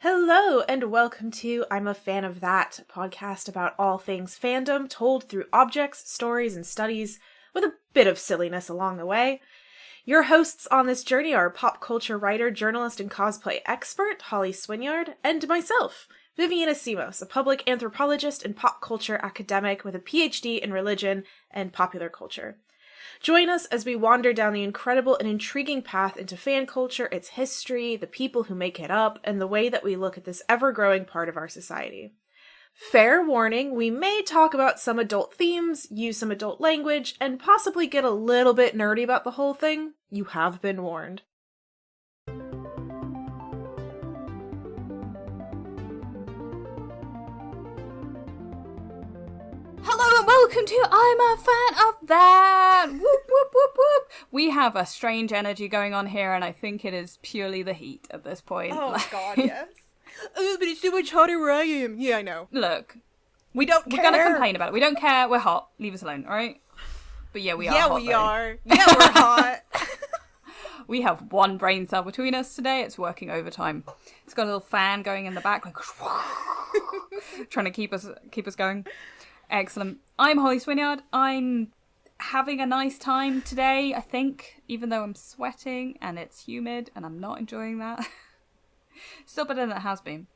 Hello, and welcome to I'm a Fan of That, a podcast about all things fandom told through objects, stories, and studies, with a bit of silliness along the way. Your hosts on this journey are pop culture writer, journalist, and cosplay expert, Holly Swinyard, and myself, Vivian Asimos, a public anthropologist and pop culture academic with a PhD in religion and popular culture. Join us as we wander down the incredible and intriguing path into fan culture, its history, the people who make it up, and the way that we look at this ever-growing part of our society. Fair warning, we may talk about some adult themes, use some adult language, and possibly get a little bit nerdy about the whole thing. You have been warned. Hello and welcome to I'm a Fan of That! Whoop, whoop, whoop, whoop! We have a strange energy going on here, and I think it is purely the heat at this point. Oh god, yes. Oh, but it's so much hotter where I am. Yeah, I know. Look, We're gonna complain about it. We don't care. We're hot. Leave us alone, alright? But yeah, we are hot, we though. are. Yeah, we're hot. We have one brain cell between us today. It's working overtime. It's got a little fan going in the back, like trying to keep us going. Excellent. I'm Holly Swinyard. I'm having a nice time today, I think, even though I'm sweating and it's humid and I'm not enjoying that. Still better than it has been.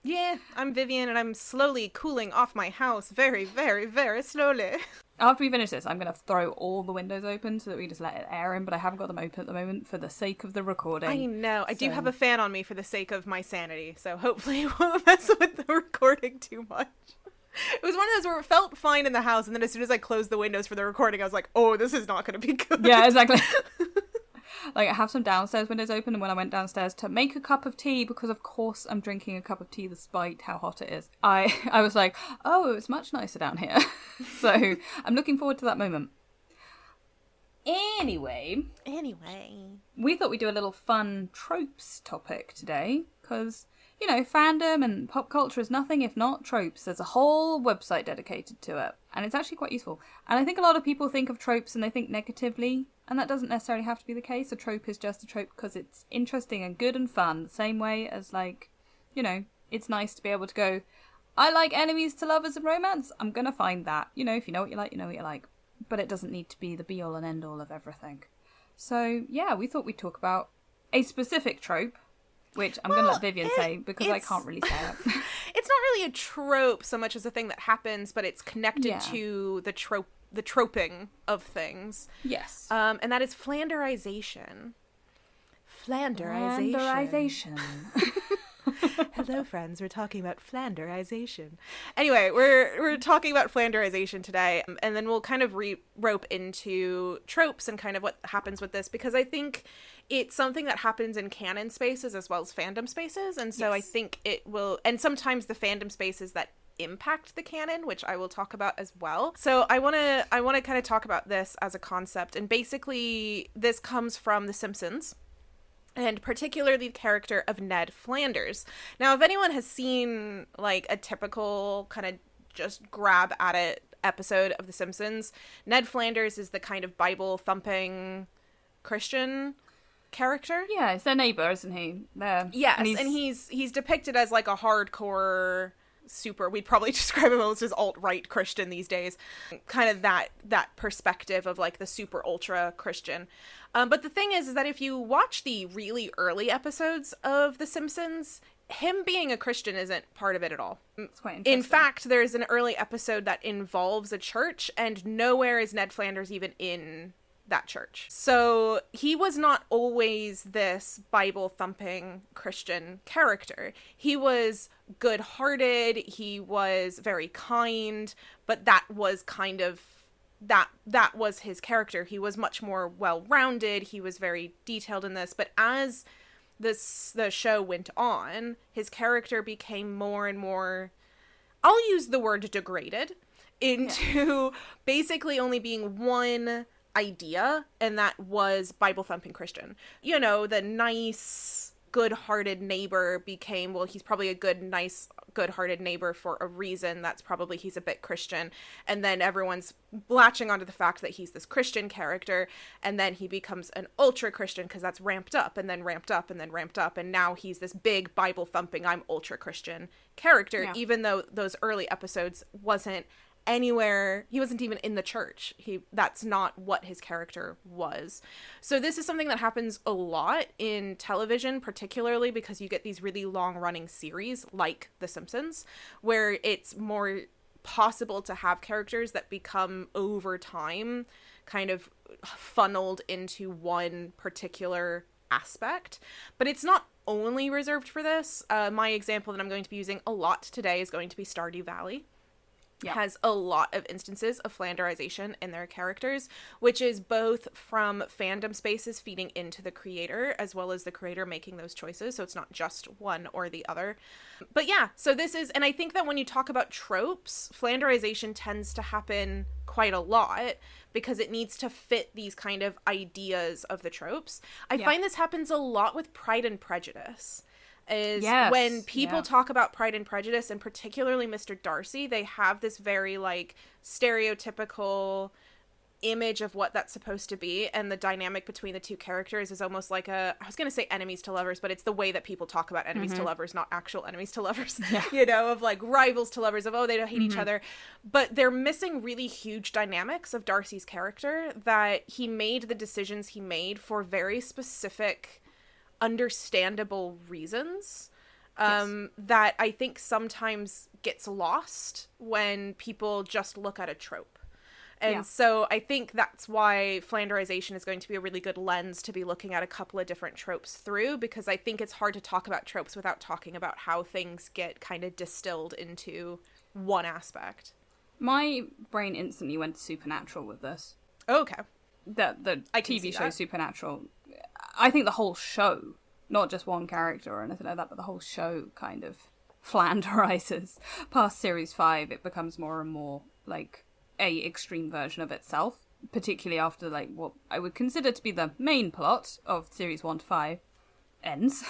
Yeah, I'm Vivian and I'm slowly cooling off my house very, very, very slowly. After we finish this, I'm going to throw all the windows open so that we just let it air in, but I haven't got them open at the moment for the sake of the recording. I know. I do have a fan on me for the sake of my sanity, so hopefully it won't mess with the recording too much. It was one of those where it felt fine in the house, and then as soon as I closed the windows for the recording, I was like, oh, this is not going to be good. Yeah, exactly. Like, I have some downstairs windows open, and when I went downstairs to make a cup of tea, because of course I'm drinking a cup of tea despite how hot it is, I was like, oh, it's much nicer down here. So I'm looking forward to that moment. Anyway, we thought we'd do a little fun tropes topic today, because, you know, fandom and pop culture is nothing if not tropes. There's a whole website dedicated to it, and it's actually quite useful. And I think a lot of people think of tropes and they think negatively, and that doesn't necessarily have to be the case. A trope is just a trope because it's interesting and good and fun, the same way as, like, you know, it's nice to be able to go, I like enemies to lovers and romance, I'm gonna find that. You know, if you know what you like, you know what you like. But it doesn't need to be the be-all and end-all of everything. So, yeah, we thought we'd talk about a specific trope, which I'm going to let Vivian say, because I can't really say it. It's not really a trope so much as a thing that happens, but it's connected to the troping of things. Yes. And that is flanderization. Flanderization. Hello, friends. We're talking about flanderization. Anyway, we're talking about flanderization today, and then we'll kind of rope into tropes and kind of what happens with this, because I think it's something that happens in canon spaces as well as fandom spaces, and so yes. I think it will, and sometimes the fandom spaces that impact the canon, which I will talk about as well. So I want to kind of talk about this as a concept, and basically this comes from The Simpsons. And particularly the character of Ned Flanders. Now, if anyone has seen, like, a typical kind of just grab at it episode of The Simpsons, Ned Flanders is the kind of Bible-thumping Christian character. Yeah, it's their neighbor, isn't he? Yes, and he's depicted as, like, a hardcore we'd probably describe him as alt-right Christian these days. Kind of that perspective of, like, the super ultra Christian. But the thing is that if you watch the really early episodes of The Simpsons, him being a Christian isn't part of it at all. It's quite interesting. In fact, there's an early episode that involves a church, and nowhere is Ned Flanders even in that church. So he was not always this Bible-thumping Christian character. He was good-hearted, he was very kind, but that was kind of that was his character. He was much more well-rounded, he was very detailed in this, but as the show went on, his character became more and more, I'll use the word degraded, into basically only being one idea, and that was Bible-thumping Christian. You know, the nice good-hearted neighbor became, well, he's probably a good, nice, good-hearted neighbor for a reason. That's probably he's a bit Christian. And then everyone's latching onto the fact that he's this Christian character. And then he becomes an ultra-Christian because that's ramped up and then ramped up and then ramped up. And now he's this big Bible-thumping, I'm ultra-Christian character, even though those early episodes wasn't anywhere, he wasn't even in the church. That's not what his character was. So this is something that happens a lot in television, particularly because you get these really long running series like The Simpsons, where it's more possible to have characters that become over time kind of funneled into one particular aspect. But it's not only reserved for this. My example that I'm going to be using a lot today is going to be Stardew Valley. Yep. Has a lot of instances of flanderization in their characters, which is both from fandom spaces feeding into the creator as well as the creator making those choices. So it's not just one or the other. But yeah, so this is, and I think that when you talk about tropes, flanderization tends to happen quite a lot because it needs to fit these kind of ideas of the tropes. I find this happens a lot with Pride and Prejudice. When people talk about Pride and Prejudice, and particularly Mr. Darcy, they have this very, like, stereotypical image of what that's supposed to be, and the dynamic between the two characters is almost like I was going to say enemies to lovers, but it's the way that people talk about enemies to lovers, not actual enemies to lovers, you know, of, like, rivals to lovers, of, oh, they don't hate each other, but they're missing really huge dynamics of Darcy's character, that he made the decisions he made for very specific understandable reasons that I think sometimes gets lost when people just look at a trope. And so I think that's why flanderization is going to be a really good lens to be looking at a couple of different tropes through, because I think it's hard to talk about tropes without talking about how things get kind of distilled into one aspect. My brain instantly went to Supernatural with this. Oh, okay. The TV show Supernatural. I think the whole show, not just one character or anything like that, but the whole show kind of flanderizes. Past series 5, it becomes more and more like a extreme version of itself, particularly after like what I would consider to be the main plot of series 1 to 5 ends,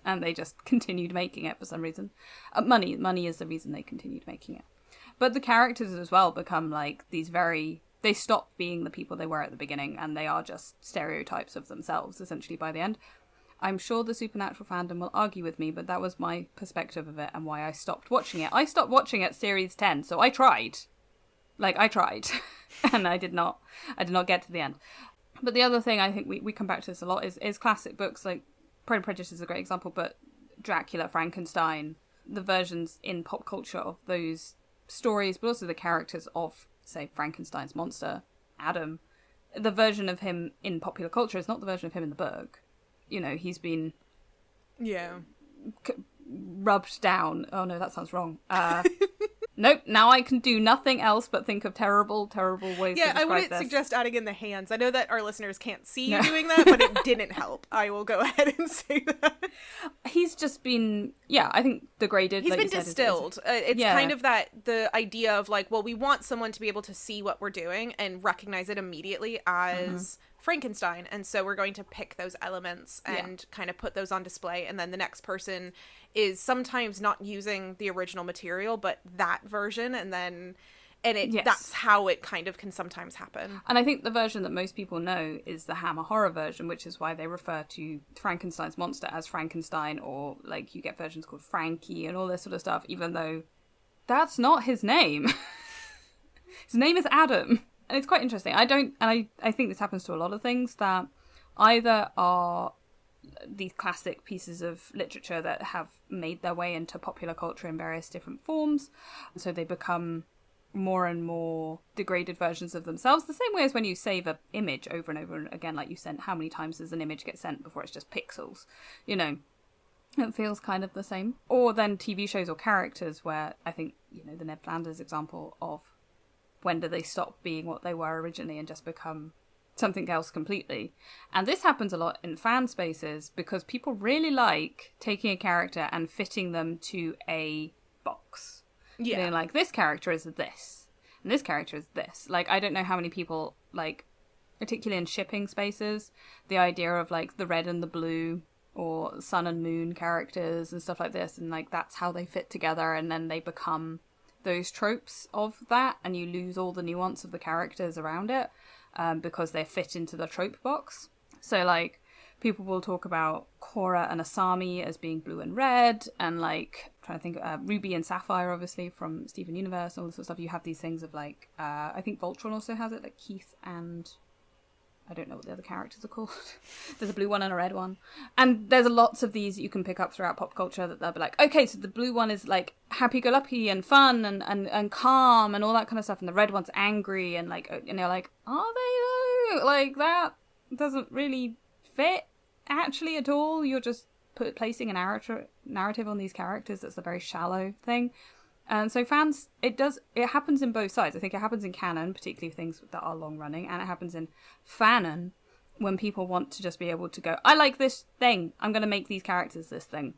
and they just continued making it for some reason. Money is the reason they continued making it. But the characters as well become like these they stop being the people they were at the beginning, and they are just stereotypes of themselves, essentially, by the end. I'm sure the Supernatural fandom will argue with me, but that was my perspective of it and why I stopped watching it. I stopped watching at series 10, so I tried. And I did not get to the end. But the other thing, I think we come back to this a lot, is classic books, like Pride and Prejudice is a great example, but Dracula, Frankenstein, the versions in pop culture of those stories, but also the characters of, say, Frankenstein's monster, Adam, the version of him in popular culture is not the version of him in the book. You know, he's been rubbed down. Oh no, that sounds wrong. Nope, now I can do nothing else but think of terrible, terrible ways to describe this. I wouldn't suggest adding in the hands. I know that our listeners can't see you doing that, but it didn't help. I will go ahead and say that. He's just been, I think degraded. He's been distilled. It's kind of the idea of like, well, we want someone to be able to see what we're doing and recognize it immediately as Frankenstein, and so we're going to pick those elements and kind of put those on display, and then the next person is sometimes not using the original material but that version, that's how it kind of can sometimes happen. And I think the version that most people know is the Hammer horror version, which is why they refer to Frankenstein's monster as Frankenstein, or like you get versions called Frankie and all this sort of stuff, even though that's not his name. His name is Adam. And it's quite interesting. I think this happens to a lot of things that either are these classic pieces of literature that have made their way into popular culture in various different forms. So they become more and more degraded versions of themselves. The same way as when you save an image over and over again, like you sent, how many times does an image get sent before it's just pixels? You know, it feels kind of the same. Or then TV shows or characters where I think, the Ned Flanders example of when do they stop being what they were originally and just become something else completely. And this happens a lot in fan spaces because people really like taking a character and fitting them to a box. Yeah. Being like, this character is this, and this character is this. Like, I don't know how many people, like, particularly in shipping spaces, the idea of, like, the red and the blue, or sun and moon characters and stuff like this, and like that's how they fit together, and then they become those tropes of that, and you lose all the nuance of the characters around it because they fit into the trope box. So like people will talk about Korra and Asami as being blue and red, and like trying to think Ruby and Sapphire obviously from Steven Universe, all this sort of stuff. You have these things of like I think Voltron also has it, like Keith and I don't know what the other characters are called. There's a blue one and a red one. And there's lots of these that you can pick up throughout pop culture that they'll be like, okay, so the blue one is like happy-go-lucky and fun and calm and all that kind of stuff. And the red one's angry and like, and you're like, are they though? Like that doesn't really fit actually at all. You're just placing a narrative on these characters that's a very shallow thing. And so fans, it happens in both sides. I think it happens in canon, particularly things that are long running, and it happens in fanon when people want to just be able to go, I like this thing, I'm going to make these characters this thing,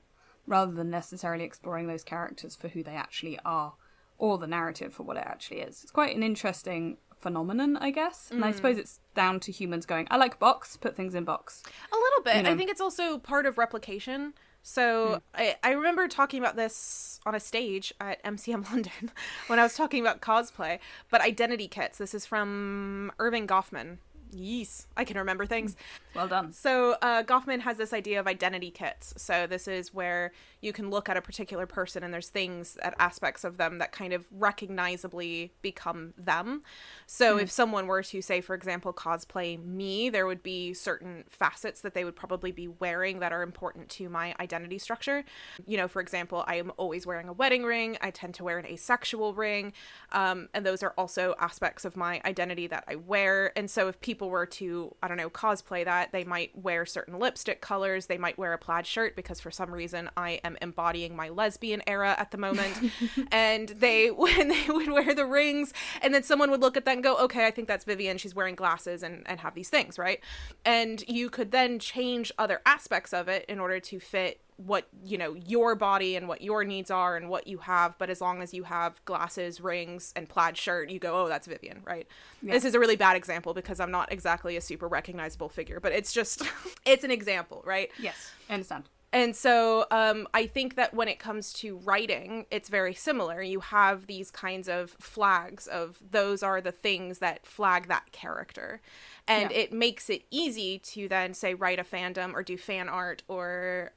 rather than necessarily exploring those characters for who they actually are, or the narrative for what it actually is. It's quite an interesting phenomenon, I guess. And I suppose it's down to humans going, I like box, put things in box. A little bit. You know? I think it's also part of replication. So I remember talking about this on a stage at MCM London when I was talking about cosplay, but identity kits. This is from Irving Goffman. Yes, I can remember things. Well done. So Goffman has this idea of identity kits. So this is where you can look at a particular person and there's things, aspects of them that kind of recognizably become them. So if someone were to, say, for example, cosplay me, there would be certain facets that they would probably be wearing that are important to my identity structure. You know, for example, I am always wearing a wedding ring. I tend to wear an asexual ring. And those are also aspects of my identity that I wear. And so if people were to, I don't know, cosplay that, they might wear certain lipstick colors, they might wear a plaid shirt because for some reason I am embodying my lesbian era at the moment. And when they would wear the rings, and then someone would look at that and go, okay, I think that's Vivian, she's wearing glasses and have these things, right? And you could then change other aspects of it in order to fit what, you know, your body and what your needs are and what you have. But as long as you have glasses, rings, and plaid shirt, you go, oh, that's Vivian, right? Yeah. This is a really bad example because I'm not exactly a super recognizable figure, but it's just, it's an example, right? Yes, I understand. And so I think that when it comes to writing, it's very similar. You have these kinds of flags of those are the things that flag that character. And it makes it easy to then, say, write a fandom or do fan art or,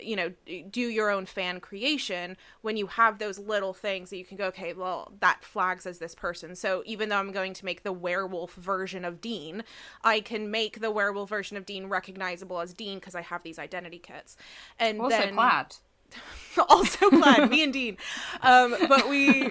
you know, do your own fan creation when you have those little things that you can go, okay, well, that flags as this person. So even though I'm going to make the werewolf version of Dean, I can make the werewolf version of Dean recognizable as Dean because I have these identity kits. And also then plaid. Also plaid, me and Dean. But we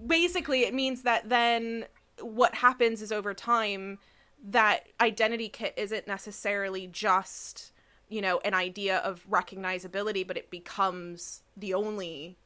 basically, it means that then what happens is over time, that identity kit isn't necessarily just, you know, an idea of recognizability, but it becomes the only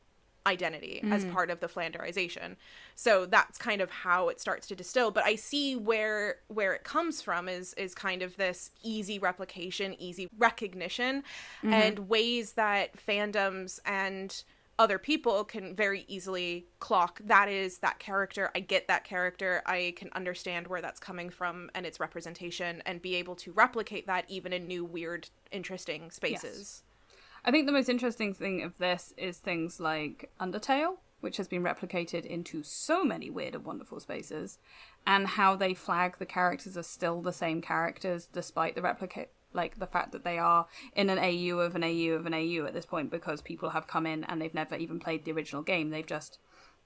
identity as part of the Flanderization. So that's kind of how it starts to distill. But I see where it comes from is kind of this easy replication, easy recognition, and ways that fandoms and other people can very easily clock, that is that character, I get that character, I can understand where that's coming from and its representation, and be able to replicate that even in new, weird, interesting spaces. Yes. I think the most interesting thing of this is things like Undertale, which has been replicated into so many weird and wonderful spaces, and how they flag the characters as still the same characters despite the like the fact that they are in an AU of an AU of an AU at this point, because people have come in and they've never even played the original game. They've just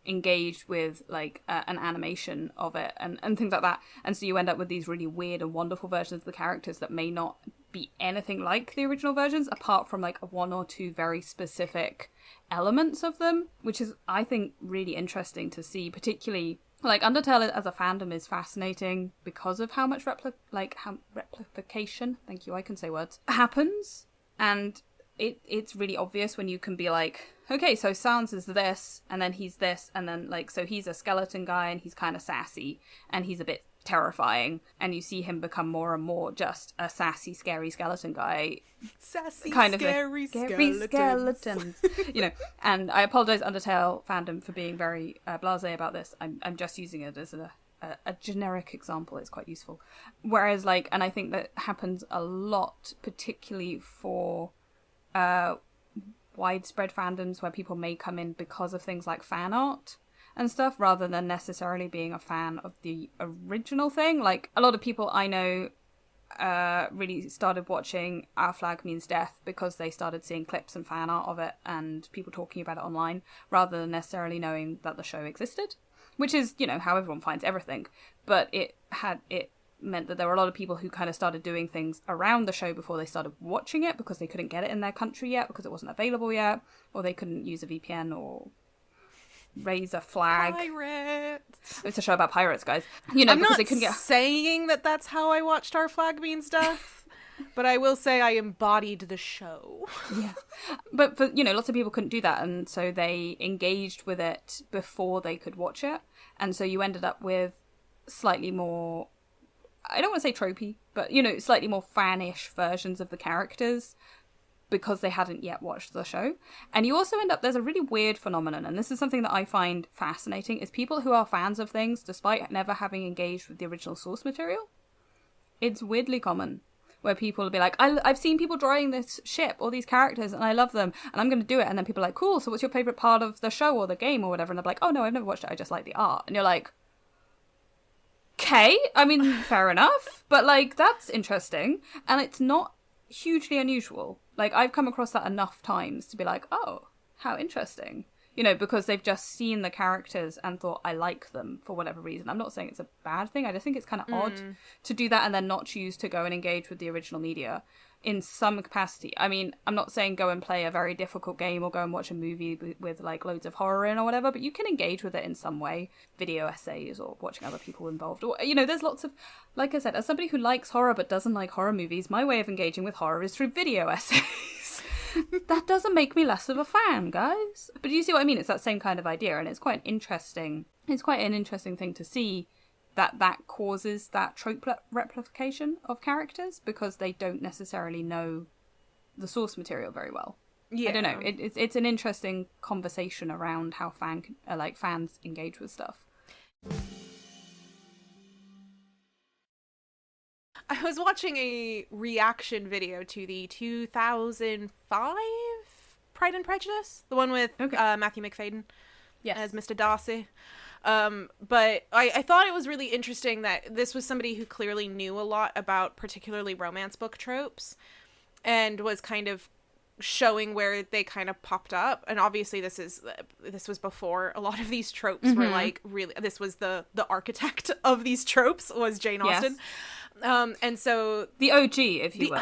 engaged with like an animation of it and things like that. And so you end up with these really weird and wonderful versions of the characters that may not be anything like the original versions, apart from like one or two very specific elements of them, which is, I think, really interesting to see, particularly. Like, Undertale as a fandom is fascinating because of how much replication, thank you, I can say words, happens. And it's really obvious when you can be like, okay, so Sans is this, and then he's this, and then, like, so he's a skeleton guy, and he's kind of sassy, and he's a bit terrifying, and you see him become more and more just a sassy, scary skeleton guy. Sassy, kind of scary skeletons. You know, and I apologize, Undertale fandom, for being very blasé about this. I'm just using it as a generic example is quite useful. Whereas, like, and I think that happens a lot, particularly for widespread fandoms where people may come in because of things like fan art and stuff, rather than necessarily being a fan of the original thing. Like, a lot of people I know really started watching Our Flag Means Death because they started seeing clips and fan art of it and people talking about it online, rather than necessarily knowing that the show existed, which is, you know, how everyone finds everything. But it meant that there were a lot of people who kind of started doing things around the show before they started watching it because they couldn't get it in their country yet because it wasn't available yet, or they couldn't use a VPN or raise a flag. Pirates. It's a show about pirates, guys. You know, I'm because not they couldn't get saying that that's how I watched Our Flag Means Death, but I will say I embodied the show. Yeah. But for, you know, lots of people couldn't do that, and so they engaged with it before they could watch it, and so you ended up with slightly more, I don't want to say tropey, but, you know, slightly more fan-ish versions of the characters because they hadn't yet watched the show. And you also end up, there's a really weird phenomenon, and this is something that I find fascinating, is people who are fans of things despite never having engaged with the original source material. It's weirdly common, where people will be like, I've seen people drawing this ship or these characters and I love them and I'm going to do it. And then people are like, cool, so what's your favourite part of the show or the game or whatever? And they're like, oh no, I've never watched it, I just like the art. And you're like, okay, I mean, fair enough, but like, that's interesting. And it's not hugely unusual. Like, I've come across that enough times to be like, oh, how interesting. You know, because they've just seen the characters and thought, I like them for whatever reason. I'm not saying it's a bad thing. I just think it's kind of odd to do that and then not choose to go and engage with the original media in some capacity. I mean, I'm not saying go and play a very difficult game or go and watch a movie with like loads of horror in or whatever, but you can engage with it in some way. Video essays or watching other people involved. Or, you know, there's lots of, like I said, as somebody who likes horror but doesn't like horror movies, my way of engaging with horror is through video essays. That doesn't make me less of a fan, guys. But you see what I mean? It's that same kind of idea, and it's quite interesting. It's quite an interesting thing to see that causes that trope replication of characters because they don't necessarily know the source material very well. Yeah. I don't know. It's an interesting conversation around how fans engage with stuff. I was watching a reaction video to the 2005 Pride and Prejudice, the one with Matthew McFadden as Mr. Darcy. But I thought it was really interesting that this was somebody who clearly knew a lot about particularly romance book tropes and was kind of showing where they kind of popped up. And obviously this was before a lot of these tropes were like really, this was the architect of these tropes was Jane Austen. Yes. And so the OG, if you will.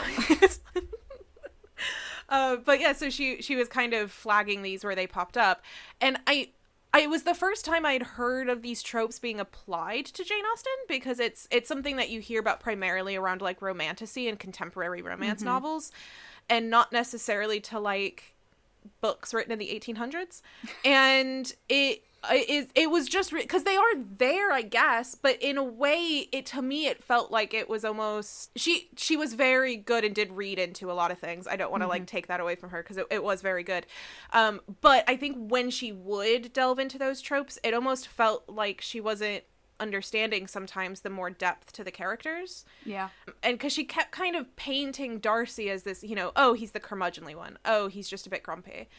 But yeah, so she was kind of flagging these where they popped up, and it was the first time I'd heard of these tropes being applied to Jane Austen, because it's something that you hear about primarily around like romantasy and contemporary romance novels, and not necessarily to like books written in the 1800s. And it was just because they are there, I guess, but in a way, to me it felt like it was almost she was very good and did read into a lot of things. I don't want to like take that away from her because it was very good, but I think when she would delve into those tropes, it almost felt like she wasn't understanding sometimes the more depth to the characters. Yeah. And because she kept kind of painting Darcy as this, you know, oh, he's the curmudgeonly one, oh, he's just a bit grumpy.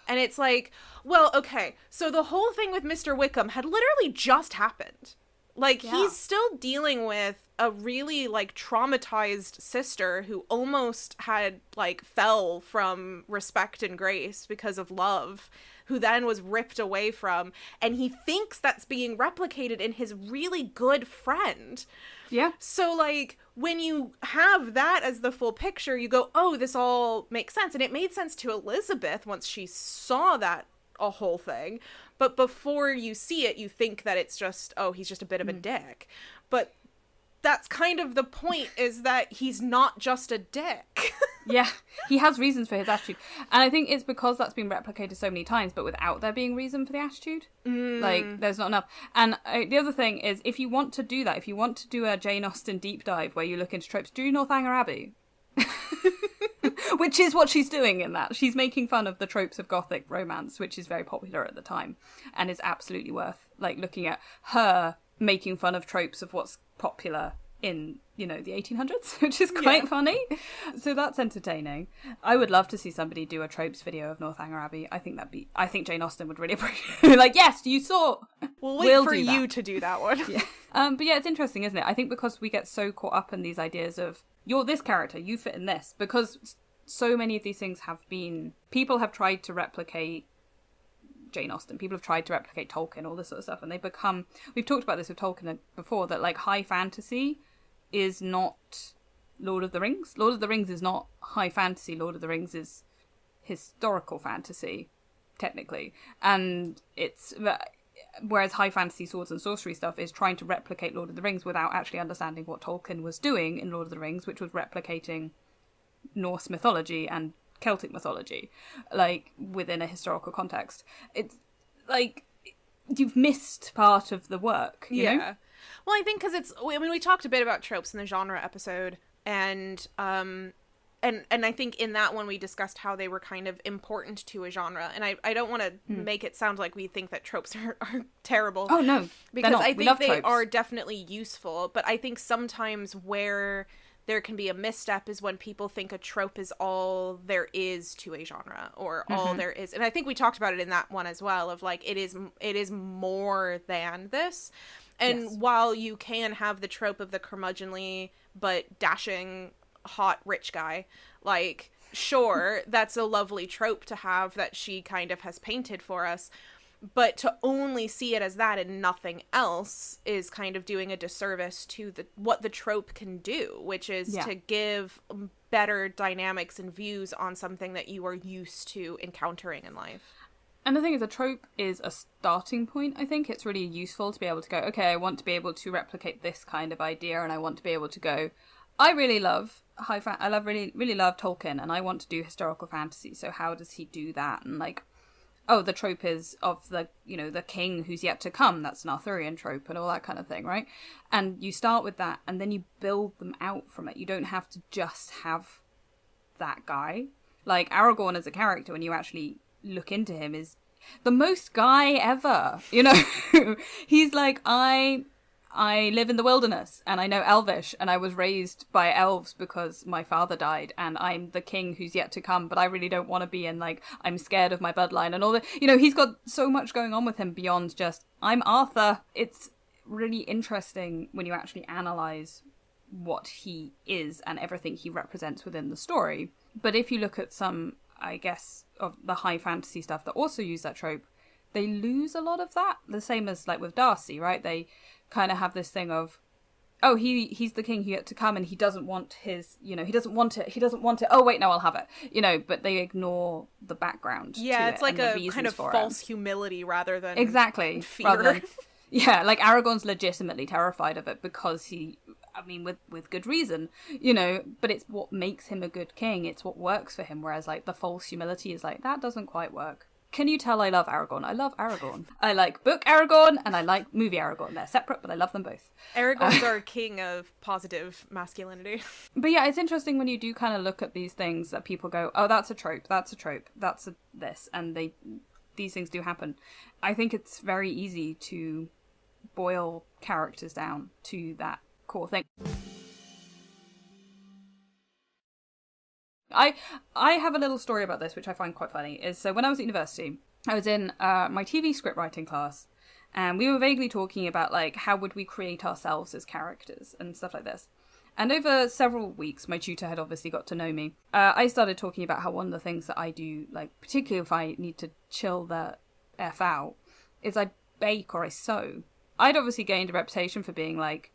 And it's like, well, okay, so the whole thing with Mr. Wickham had literally just happened. Like, he's still dealing with a really, like, traumatized sister who almost had, like, fell from respect and grace because of love, who then was ripped away from, and he thinks that's being replicated in his really good friend. Yeah. So, like, when you have that as the full picture, you go, oh, this all makes sense. And it made sense to Elizabeth once she saw that a whole thing. But before you see it, you think that it's just, oh, he's just a bit of a dick. But that's kind of the point, is that he's not just a dick. Yeah, he has reasons for his attitude. And I think it's because that's been replicated so many times, but without there being reason for the attitude. Like, there's not enough. And the other thing is, if you want to do that, if you want to do a Jane Austen deep dive where you look into tropes, do Northanger Abbey. Which is what she's doing in that. She's making fun of the tropes of Gothic romance, which is very popular at the time, and is absolutely worth, like, looking at her making fun of tropes of what's popular in, the 1800s, which is quite funny. So that's entertaining. I would love to see somebody do a tropes video of Northanger Abbey. I think Jane Austen would really appreciate like, yes, you saw. We'll wait for you to do that one. Yeah. But yeah, it's interesting, isn't it? I think because we get so caught up in these ideas of, you're this character, you fit in this, because so many of these things people have tried to replicate Jane Austen, people have tried to replicate Tolkien, all this sort of stuff, and we've talked about this with Tolkien before, that like high fantasy is not Lord of the Rings. Lord of the Rings is not high fantasy. Lord of the Rings is historical fantasy, technically, and whereas high fantasy swords and sorcery stuff is trying to replicate Lord of the Rings without actually understanding what Tolkien was doing in Lord of the Rings, which was replicating Norse mythology and Celtic mythology, like within a historical context. It's like you've missed part of the work, you know? Well, I think because we talked a bit about tropes in the genre episode, and I think in that one we discussed how they were kind of important to a genre, and I don't want to make it sound like we think that tropes are terrible. Oh no, because I think they are definitely useful, but I think sometimes where there can be a misstep is when people think a trope is all there is to a genre, or all there is. And I think we talked about it in that one as well, of like, it is more than this. And while you can have the trope of the curmudgeonly but dashing hot rich guy, like, sure, that's a lovely trope to have that she kind of has painted for us. But to only see it as that and nothing else is kind of doing a disservice to what the trope can do, which is to give better dynamics and views on something that you are used to encountering in life. And the thing is, a trope is a starting point, I think. It's really useful to be able to go, okay, I want to be able to replicate this kind of idea, and I want to be able to go, I really love really love Tolkien, and I want to do historical fantasy, so how does he do that? And like, oh, the trope is of the king who's yet to come. That's an Arthurian trope and all that kind of thing, right? And you start with that, and then you build them out from it. You don't have to just have that guy. Like, Aragorn as a character, when you actually look into him, is the most guy ever. He's like, I live in the wilderness, and I know Elvish, and I was raised by elves because my father died, and I'm the king who's yet to come, but I really don't want to be in, like, I'm scared of my bloodline and all that. He's got so much going on with him beyond just, I'm Arthur. It's really interesting when you actually analyze what he is and everything he represents within the story. But if you look at some, I guess, of the high fantasy stuff that also use that trope, they lose a lot of that. The same as, like, with Darcy, right? They kind of have this thing of, oh, he's the king who yet to come, and he doesn't want his, he doesn't want it, oh wait, no, I'll have it, but they ignore the background. Yeah, it's like a kind of false humility rather than exactly fear. Like, Aragorn's legitimately terrified of it because with good reason, but it's what makes him a good king, it's what works for him, whereas like the false humility is like, that doesn't quite work. Can you tell I love Aragorn? I love Aragorn. I like book Aragorn and I like movie Aragorn. They're separate, but I love them both. Aragorn's our king of positive masculinity. But yeah, it's interesting when you do kind of look at these things that people go, oh, that's a trope, that's this, and these things do happen. I think it's very easy to boil characters down to that core thing. I have a little story about this, which I find quite funny. Is so when I was at university, I was in my TV script writing class, and we were vaguely talking about, like, how would we create ourselves as characters and stuff like this. And over several weeks, my tutor had obviously got to know me. I started talking about how one of the things that I do, like, particularly if I need to chill the F out, is I bake or I sew. I'd obviously gained a reputation for being, like,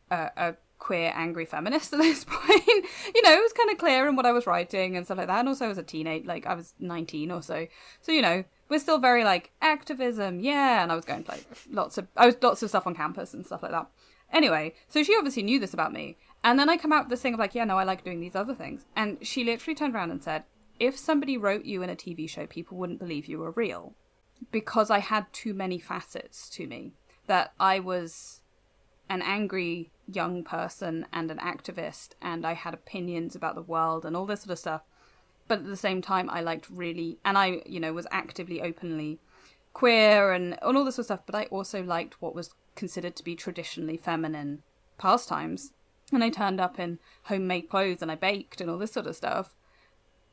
a queer, angry feminist at this point. It was kind of clear in what I was writing and stuff like that. And also as a teenage, like, I was 19 or so. So, we're still very, like, activism, yeah. And I was going to, like, lots of stuff on campus and stuff like that. Anyway, so she obviously knew this about me. And then I come out with this thing of, like, yeah, no, I like doing these other things. And she literally turned around and said, if somebody wrote you in a TV show, people wouldn't believe you were real. Because I had too many facets to me. That I was an angry young person and an activist, and I had opinions about the world and all this sort of stuff. But at the same time, I liked really, and I, was actively, openly queer and all this sort of stuff, but I also liked what was considered to be traditionally feminine pastimes. And I turned up in homemade clothes and I baked and all this sort of stuff.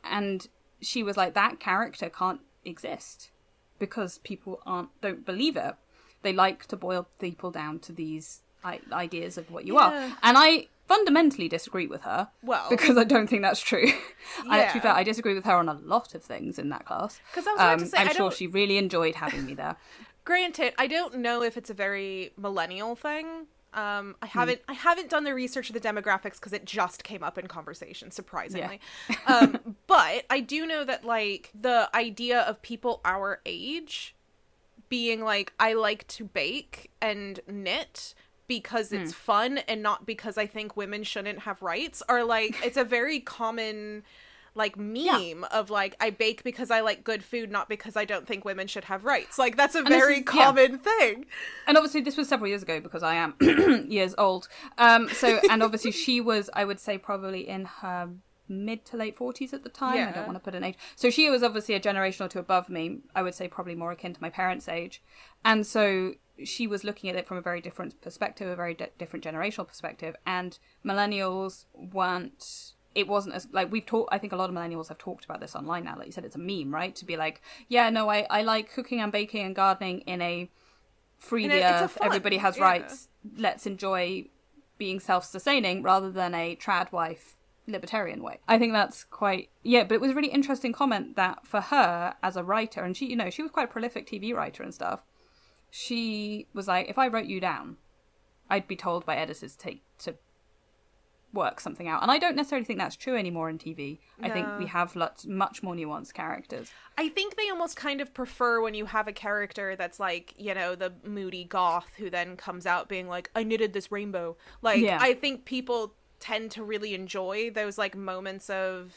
And she was like, that character can't exist because people don't believe it. They like to boil people down to these ideas of what you are. And I fundamentally disagree with her. Well, because I don't think that's true. To be fair, I disagree with her on a lot of things in that class. Because I was about to say, I'm sure she really enjoyed having me there. Granted, I don't know if it's a very millennial thing. I haven't done the research of the demographics because it just came up in conversation, surprisingly. But I do know that, like, the idea of people our age being like, I like to bake and knit because it's fun and not because I think women shouldn't have rights, are like, it's a very common like meme of like, I bake because I like good food, not because I don't think women should have rights. Like, that's a very common thing. And obviously this was several years ago because I am years old. And obviously she was, I would say, probably in her mid to late 40s at the time. I don't want to put an age. So she was obviously a generation or two above me. I would say probably more akin to my parents' age. And so she was looking at it from a very different perspective, a very different generational perspective. And millennials weren't, it wasn't as, like, I think a lot of millennials have talked about this online now. Like you said, it's a meme, right? To be like, yeah, no, I like cooking and baking and gardening in a free the earth, everybody has rights, let's enjoy being self-sustaining, rather than a trad wife libertarian way. I think that's quite, but it was a really interesting comment that for her as a writer, and she, you know, she was quite a prolific TV writer and stuff, she was like, if I wrote you down, I'd be told by editors to work something out. And I don't necessarily think that's true anymore in TV. No. I think we have much more nuanced characters. I think they almost kind of prefer when you have a character that's like, you know, the moody goth who then comes out being like, I knitted this rainbow. Like, I think people tend to really enjoy those like moments of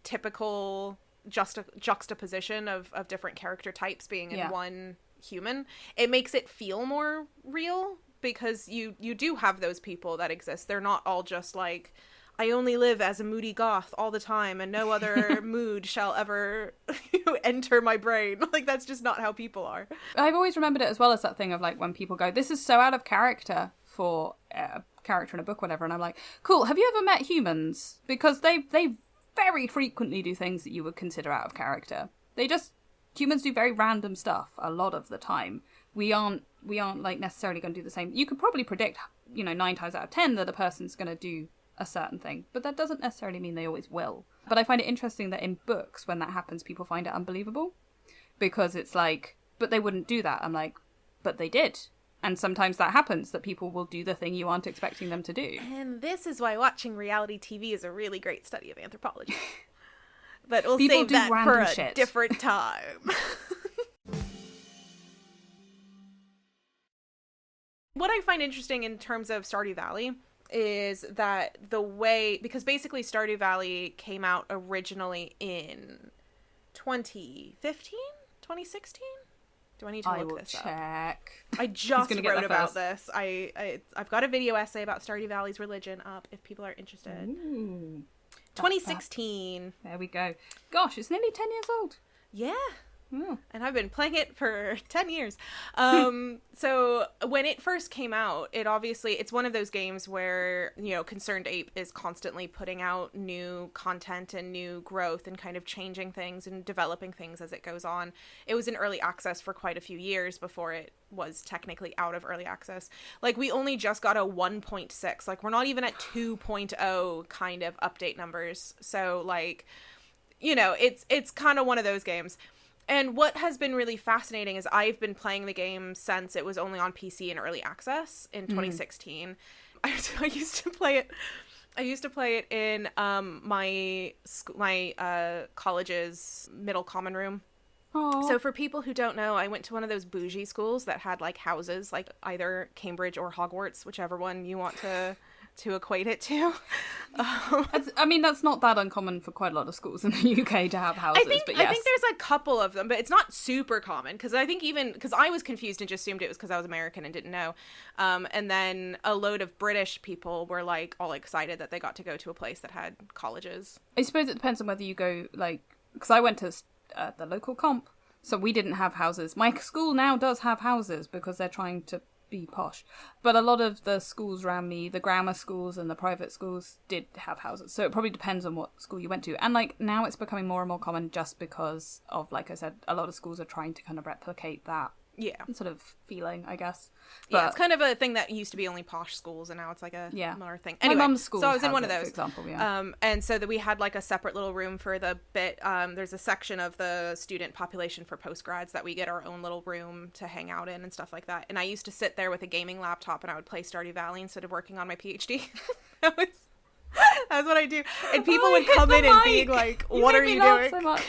typical juxtaposition of different character types being in one human. It makes it feel more real, because you do have those people that exist. They're not all just like, I only live as a moody goth all the time and no other mood shall ever enter my brain. Like, that's just not how people are. I've always remembered it as well as that thing of like, when people go, this is so out of character for a character in a book, whatever, and I'm like, cool, have you ever met humans? Because they very frequently do things that you would consider out of character. Humans do very random stuff a lot of the time. We aren't like necessarily going to do the same. You could probably predict, 9 times out of 10 that a person's going to do a certain thing, but that doesn't necessarily mean they always will. But I find it interesting that in books, when that happens, people find it unbelievable, because it's like, but they wouldn't do that. I'm like, but they did. And sometimes that happens, that people will do the thing you aren't expecting them to do. And this is why watching reality TV is a really great study of anthropology. But we'll save that for a different time. What I find interesting in terms of Stardew Valley is that the way, because basically Stardew Valley came out originally in 2015? 2016? Do I need to look this up? I will check. I just wrote about this. I've got a video essay about Stardew Valley's religion up if people are interested. Ooh. 2016. There we go. Gosh, it's nearly 10 years old. Yeah. And I've been playing it for 10 years. So when it first came out, it's one of those games where, Concerned Ape is constantly putting out new content and new growth and kind of changing things and developing things as it goes on. It was in early access for quite a few years before it was technically out of early access. Like, we only just got a 1.6. Like, we're not even at 2.0 kind of update numbers. So, like, it's kind of one of those games. And what has been really fascinating is I've been playing the game since it was only on PC in early access in 2016. I used to play it. I used to play it in my college's middle common room. Aww. So for people who don't know, I went to one of those bougie schools that had like houses, like either Cambridge or Hogwarts, whichever one you want to equate it to. That's not that uncommon for quite a lot of schools in the UK to have houses, but yes. I think there's a couple of them, but it's not super common, because I think because I was confused and just assumed it was because I was American and didn't know. And then a load of British people were like all excited that they got to go to a place that had colleges. I suppose it depends on whether you go, like, because I went to the local comp, so we didn't have houses. My school now does have houses because they're trying to be posh. But a lot of the schools around me, the grammar schools and the private schools, did have houses. So it probably depends on what school you went to. And like now it's becoming more and more common just because of, like I said, a lot of schools are trying to kind of replicate that sort of feeling, I guess. But, yeah, it's kind of a thing that used to be only posh schools, and now it's like a more thing. Anyway, my mum's school, so I was in one of those, for example, and so that we had like a separate little room for the bit. There's a section of the student population for postgrads that we get our own little room to hang out in and stuff like that. And I used to sit there with a gaming laptop, and I would play Stardew Valley instead of working on my PhD. That's what I do. And people would come in and be like, "What are you doing?" So much.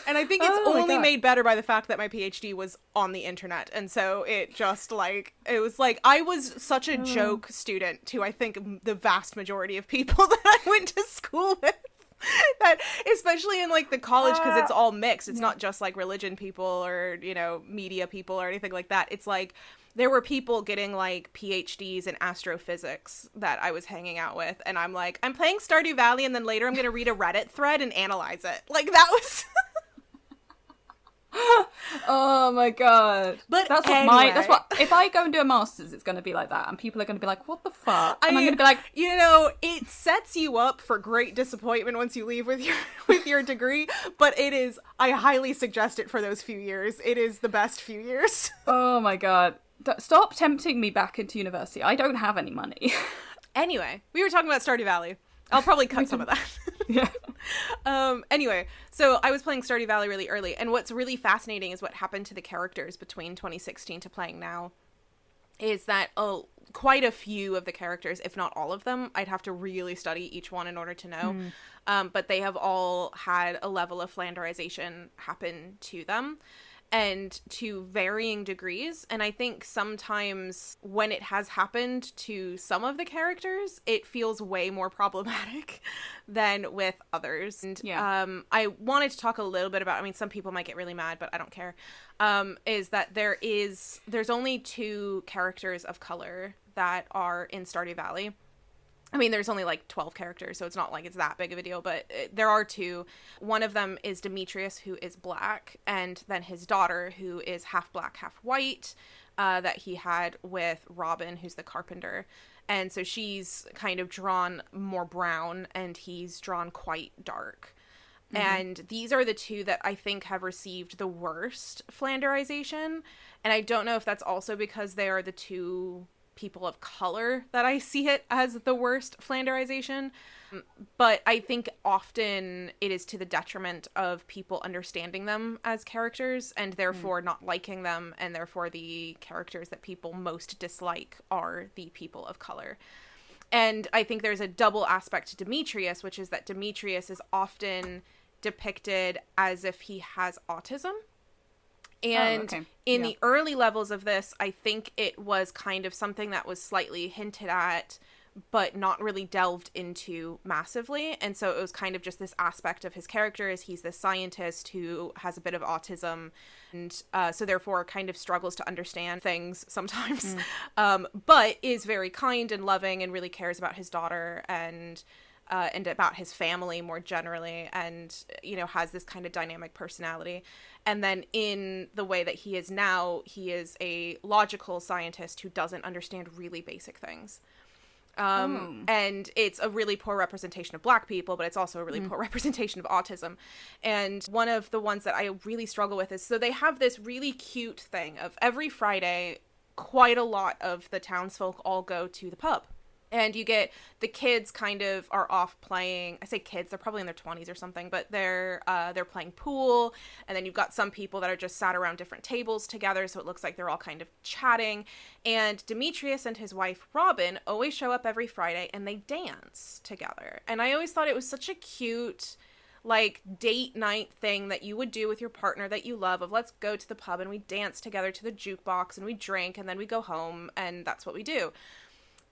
And I think it's only made better by the fact that my PhD was on the internet, and so it just like it was like I was such a joke student to I think the vast majority of people that I went to school with. That especially in like the college, because it's all mixed. It's not just like religion people or media people or anything like that. It's like there were people getting like PhDs in astrophysics that I was hanging out with, and I'm like, I'm playing Stardew Valley, and then later I'm gonna read a Reddit thread and analyze it. Like that was. Oh my god! But that's anyway. that's what. If I go and do a master's, it's going to be like that, and people are going to be like, "What the fuck?" And I'm going to be like, it sets you up for great disappointment once you leave with your degree. But it is. I highly suggest it for those few years. It is the best few years. Oh my god! Stop tempting me back into university. I don't have any money. Anyway, we were talking about Stardew Valley. I'll probably cut some of that. Yeah. Anyway, so I was playing Stardew Valley really early, and what's really fascinating is what happened to the characters between 2016 to playing now. Is that quite a few of the characters, if not all of them, I'd have to really study each one in order to know. But they have all had a level of flanderization happen to them. And to varying degrees. And I think sometimes when it has happened to some of the characters, it feels way more problematic than with others. And I wanted to talk a little bit about, I mean, some people might get really mad, but I don't care, is that there's only 2 characters of color that are in Stardew Valley. I mean, there's only like 12 characters, so it's not like it's that big of a deal, but there are 2. One of them is Demetrius, who is black, and then his daughter, who is half black, half white, that he had with Robin, who's the carpenter. And so she's kind of drawn more brown, and he's drawn quite dark. And these are the 2 that I think have received the worst flanderization. And I don't know if that's also because they are the 2 people of color that I see it as the worst flanderization, but I think often it is to the detriment of people understanding them as characters and therefore not liking them, and therefore the characters that people most dislike are the people of color. And I think there's a double aspect to Demetrius, which is that Demetrius is often depicted as if he has autism. And in the early levels of this, I think it was kind of something that was slightly hinted at, but not really delved into massively. And so it was kind of just this aspect of his character is he's this scientist who has a bit of autism, and so therefore kind of struggles to understand things sometimes, but is very kind and loving and really cares about his daughter and about his family more generally, and has this kind of dynamic personality. And then in the way that he is now, he is a logical scientist who doesn't understand really basic things. And it's a really poor representation of Black people, but it's also a really poor representation of autism. And one of the ones that I really struggle with is, so they have this really cute thing of every Friday, quite a lot of the townsfolk all go to the pub. And you get the kids kind of are off playing. I say kids, they're probably in their 20s or something, but they're playing pool. And then you've got some people that are just sat around different tables together, so it looks like they're all kind of chatting. And Demetrius and his wife Robin always show up every Friday and they dance together. And I always thought it was such a cute, like, date night thing that you would do with your partner that you love, of let's go to the pub and we dance together to the jukebox and we drink and then we go home and that's what we do.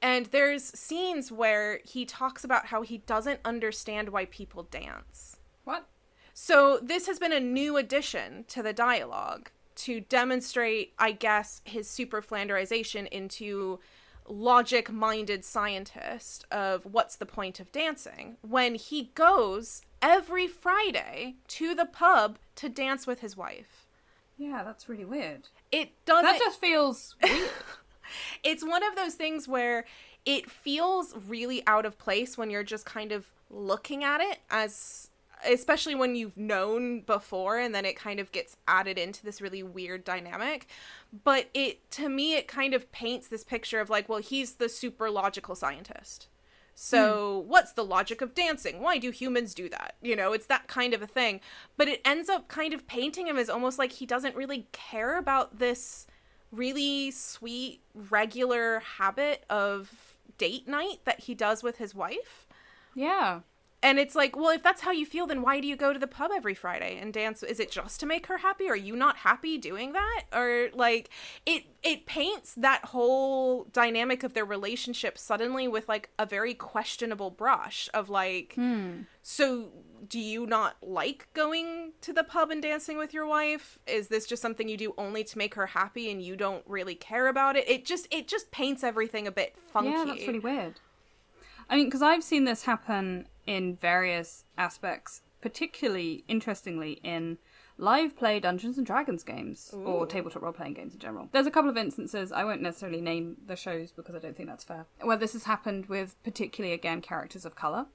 And there's scenes where he talks about how he doesn't understand why people dance. What? So this has been a new addition to the dialogue to demonstrate, I guess, his super flanderization into logic-minded scientist of what's the point of dancing, when he goes every Friday to the pub to dance with his wife. Yeah, that's really weird. It doesn't... That just feels weird. It's one of those things where it feels really out of place when you're just kind of looking at it, as especially when you've known before, and then it kind of gets added into this really weird dynamic. But to me, it kind of paints this picture of like, well, he's the super logical scientist. So what's the logic of dancing? Why do humans do that? You know, it's that kind of a thing. But it ends up kind of painting him as almost like he doesn't really care about this really sweet, regular habit of date night that he does with his wife. Yeah. And it's like, well, if that's how you feel, then why do you go to the pub every Friday and dance? Is it just to make her happy? Are you not happy doing that? Or like, it paints that whole dynamic of their relationship suddenly with like a very questionable brush of like, so do you not like going to the pub and dancing with your wife? Is this just something you do only to make her happy and you don't really care about it? It just paints everything a bit funky. Yeah, that's really weird. I mean, because I've seen this happen in various aspects, particularly, interestingly, in live play Dungeons & Dragons games, or tabletop role-playing games in general. There's a couple of instances, I won't necessarily name the shows because I don't think that's fair, where this has happened with, particularly, again, characters of colour,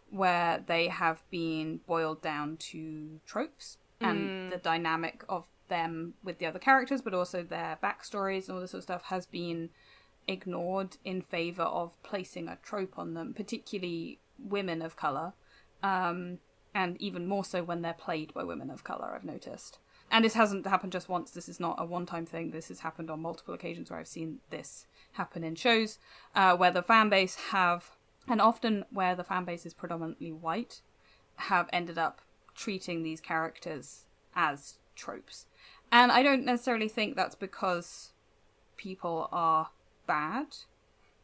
where they have been boiled down to tropes, and the dynamic of them with the other characters, but also their backstories and all this sort of stuff has been ignored in favour of placing a trope on them, particularly women of colour, and even more so when they're played by women of colour, I've noticed. And this hasn't happened just once, this is not a one-time thing, this has happened on multiple occasions where I've seen this happen in shows, where the fan base have, and often where the fan base is predominantly white, have ended up treating these characters as tropes. And I don't necessarily think that's because people are bad.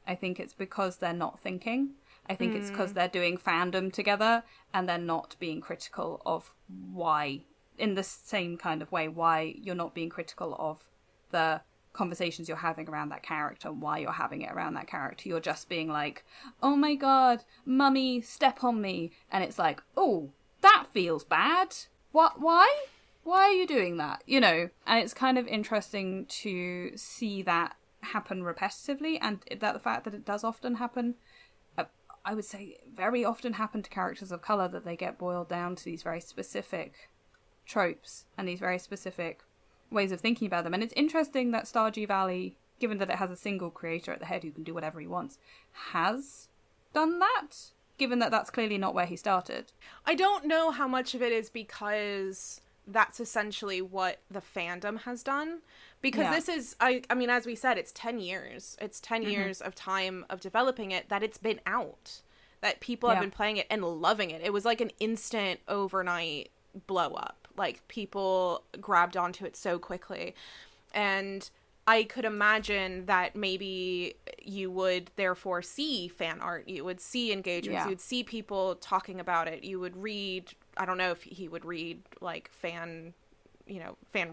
I think it's because they're not thinking. I think it's because they're doing fandom together and they're not being critical of why, in the same kind of way, why you're not being critical of the conversations you're having around that character, why you're having it around that character. You're just being like, oh my god, mummy, step on me. And it's like, oh, that feels bad. What? Why? Why are you doing that? You know, and it's kind of interesting to see that happen repetitively, and that the fact that it does often happen, I would say very often happen to characters of colour, that they get boiled down to these very specific tropes and these very specific ways of thinking about them. And it's interesting that Stardew Valley, given that it has a single creator at the head who can do whatever he wants, has done that, given that that's clearly not where he started. I don't know how much of it is because that's essentially what the fandom has done. Because this is, I mean, as we said, it's 10 years. It's 10 years of time of developing it that it's been out. That people have been playing it and loving it. It was like an instant overnight blow up. Like, people grabbed onto it so quickly. And I could imagine that maybe you would therefore see fan art. You would see engagements. You would see people talking about it. You would read, I don't know if he would read, like, fan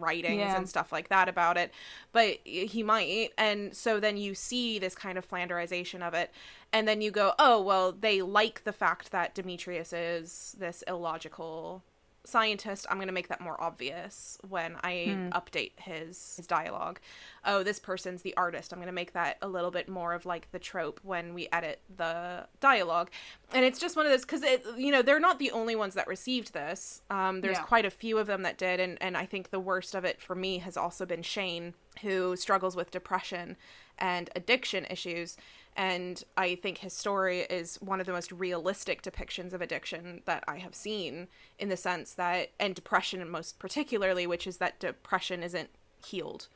writings and stuff like that about it, but he might. And so then you see this kind of Flanderization of it, and then you go, oh, well, they like the fact that Demetrius is this illogical scientist. I'm going to make that more obvious when I update his dialogue. Oh, this person's the artist. I'm going to make that a little bit more of like the trope when we edit the dialogue. And it's just one of those, because they're not the only ones that received this. There's quite a few of them that did, and I think the worst of it for me has also been Shane, who struggles with depression and addiction issues. And I think his story is one of the most realistic depictions of addiction that I have seen, in the sense that, and depression most particularly, which is that depression isn't healed.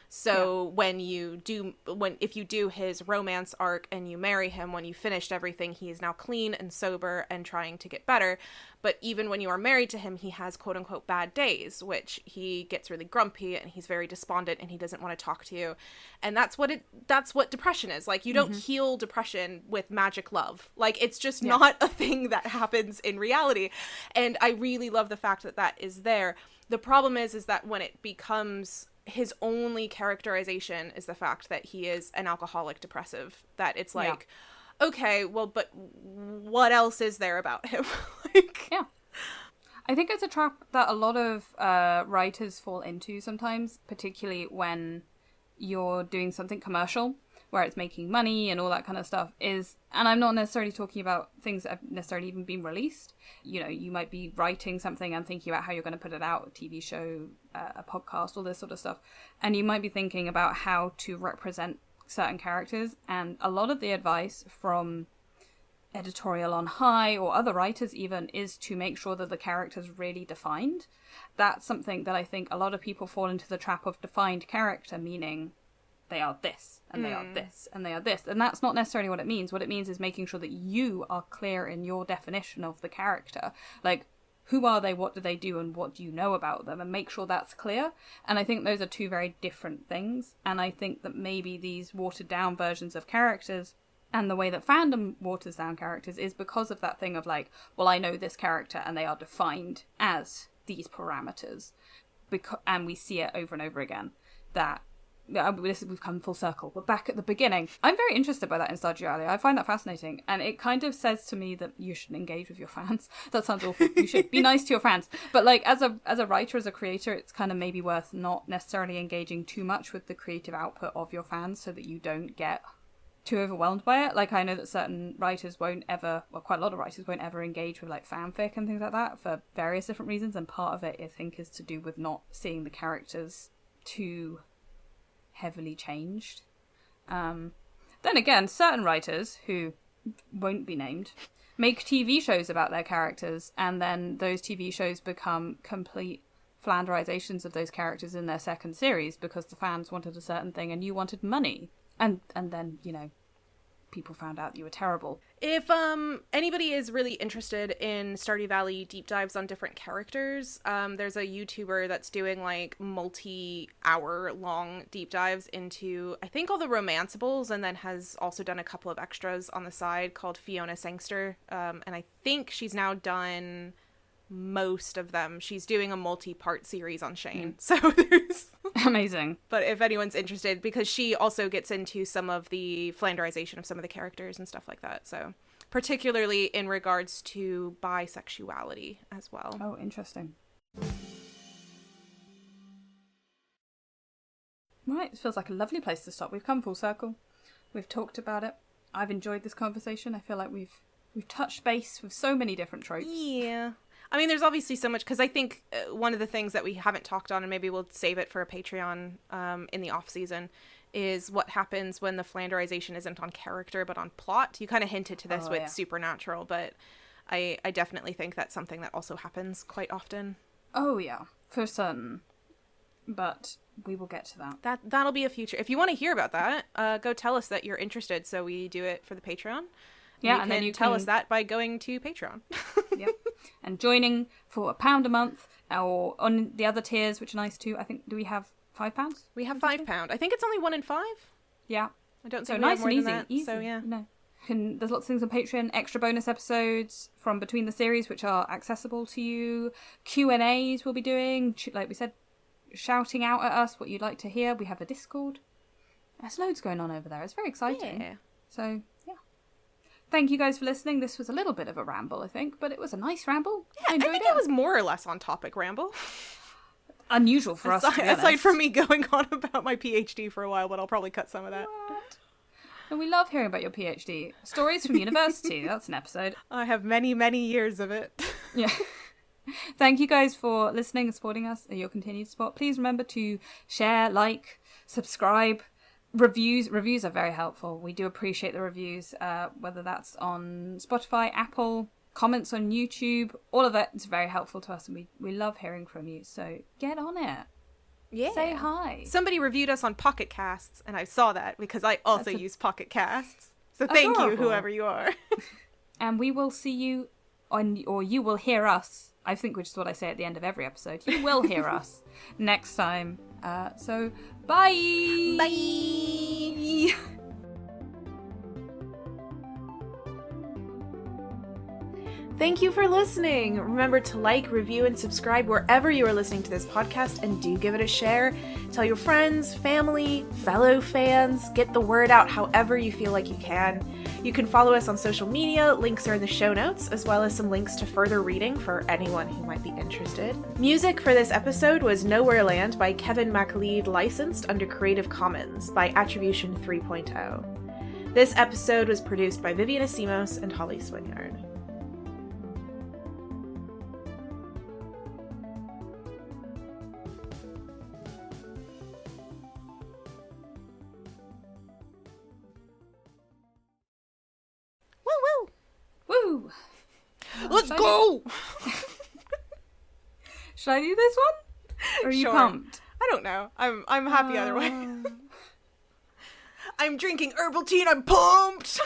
So if you do his romance arc and you marry him, when you finished everything, he is now clean and sober and trying to get better. But even when you are married to him, he has quote unquote bad days, which he gets really grumpy and he's very despondent and he doesn't want to talk to you. And that's what depression is. Like, you don't heal depression with magic love. Like, it's just not a thing that happens in reality. And I really love the fact that that is there. The problem is that when it becomes his only characterization is the fact that he is an alcoholic depressive, that it's like, okay, well, but what else is there about him? I think it's a trap that a lot of writers fall into sometimes, particularly when you're doing something commercial, where it's making money and all that kind of stuff, and I'm not necessarily talking about things that have necessarily even been released. You know, you might be writing something and thinking about how you're going to put it out, a TV show, a podcast, all this sort of stuff, and you might be thinking about how to represent certain characters, and a lot of the advice from Editorial on High or other writers even is to make sure that the character's really defined. That's something that I think a lot of people fall into the trap of defined character, meaning they are this, and they are this, and they are this. And that's not necessarily what it means. What it means is making sure that you are clear in your definition of the character. Like, who are they, what do they do, and what do you know about them? And make sure that's clear. And I think those are two very different things. And I think that maybe these watered down versions of characters and the way that fandom waters down characters is because of that thing of like, well, I know this character and they are defined as these parameters. And we see it over and over again. We've come full circle. We're back at the beginning. I'm very interested by that in Stardew Valley. I find that fascinating. And it kind of says to me that you should engage with your fans. That sounds awful. You should be nice to your fans. But like as a writer, as a creator, it's kind of maybe worth not necessarily engaging too much with the creative output of your fans so that you don't get too overwhelmed by it. Like I know that certain writers quite a lot of writers won't ever engage with like fanfic and things like that for various different reasons, and part of it I think is to do with not seeing the characters too heavily changed. Then again, certain writers who won't be named make TV shows about their characters, and then those TV shows become complete flanderizations of those characters in their second series because the fans wanted a certain thing and you wanted money. And then, you know, people found out you were terrible. If anybody is really interested in Stardew Valley deep dives on different characters, there's a YouTuber that's doing like multi-hour long deep dives into, I think, all the romanceables, and then has also done a couple of extras on the side called Fiona Sangster. And I think she's now done most of them. She's doing a multi-part series on Shane. So there's amazing. But if anyone's interested, because she also gets into some of the flanderization of some of the characters and stuff like that. So particularly in regards to bisexuality as well. Oh, interesting. Right, it feels like a lovely place to stop. We've come full circle. We've talked about it. I've enjoyed this conversation. I feel like we've touched base with so many different tropes. Yeah. I mean, there's obviously so much, because I think one of the things that we haven't talked on, and maybe we'll save it for a Patreon in the off-season, is what happens when the flanderization isn't on character but on plot. You kind of hinted to this with Supernatural, but I definitely think that's something that also happens quite often. Oh, yeah, for certain. But we will get to that. That'll be a future. If you want to hear about that, go tell us that you're interested so we do it for the Patreon. Yeah, and then you tell us that by going to Patreon. Yep. And joining for £1 a month, or on the other tiers, which are nice too. I think, do we have £5? We have £5. I think it's only 1 in 5. Yeah. I don't think so we nice have more and than easy. that. Easy. So yeah. No. There's lots of things on Patreon, extra bonus episodes from between the series, which are accessible to you. Q&As we'll be doing, like we said, shouting out at us what you'd like to hear. We have a Discord. There's loads going on over there. It's very exciting. Yeah. So, yeah. Thank you guys for listening. This was a little bit of a ramble, I think, but it was a nice ramble. Yeah, I think it was more or less on topic ramble. Unusual for us, to be honest. Aside from me going on about my PhD for a while, but I'll probably cut some of that. What? And we love hearing about your PhD. Stories from university. That's an episode. I have many, many years of it. Yeah. Thank you guys for listening and supporting us and your continued support. Please remember to share, like, subscribe. Reviews are very helpful. We do appreciate the reviews, whether that's on Spotify, Apple, comments on YouTube. All of it is very helpful to us, and we love hearing from you. So get on it. Yeah. Say hi. Somebody reviewed us on Pocket Casts, and I saw that because I also use Pocket Casts. So thank you, whoever you are. And we will see you or you will hear us, I think, which is what I say at the end of every episode. You will hear us next time. So, bye! Bye! Thank you for listening. Remember to like, review, and subscribe wherever you are listening to this podcast, and do give it a share. Tell your friends, family, fellow fans. Get the word out however you feel like you can. You can follow us on social media. Links are in the show notes, as well as some links to further reading for anyone who might be interested. Music for this episode was Nowhere Land by Kevin MacLeod, licensed under Creative Commons by Attribution 3.0. This episode was produced by Vivian Asimos and Holly Swinyard. Woo! Let's go! Should I do this one? Or are you pumped? I don't know. I'm happy either way. I'm drinking herbal tea and I'm pumped!